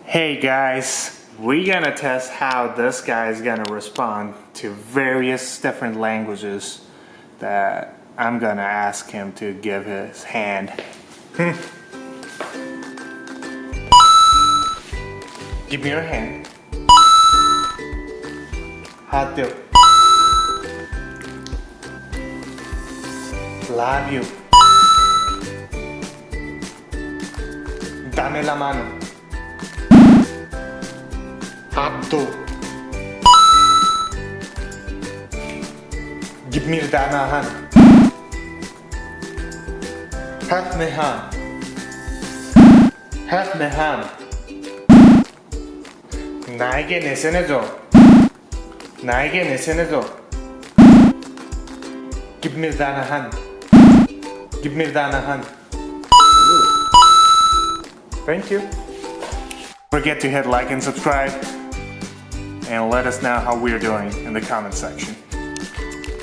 Hey guys, we're gonna test how this guy is gonna respond to various different languages that I'm gonna ask him to give his hand. Give me your hand. Hot dip. Love you. Dame la mano. Abdo. Give me the hand. Have me hand. Have me hand. 나에게 내 손해줘. 나에게 내 손해줘. Give me that hand. Give me that hand. Thank you. Don't forget to hit like and subscribe, and let us know how we're doing in the comment section.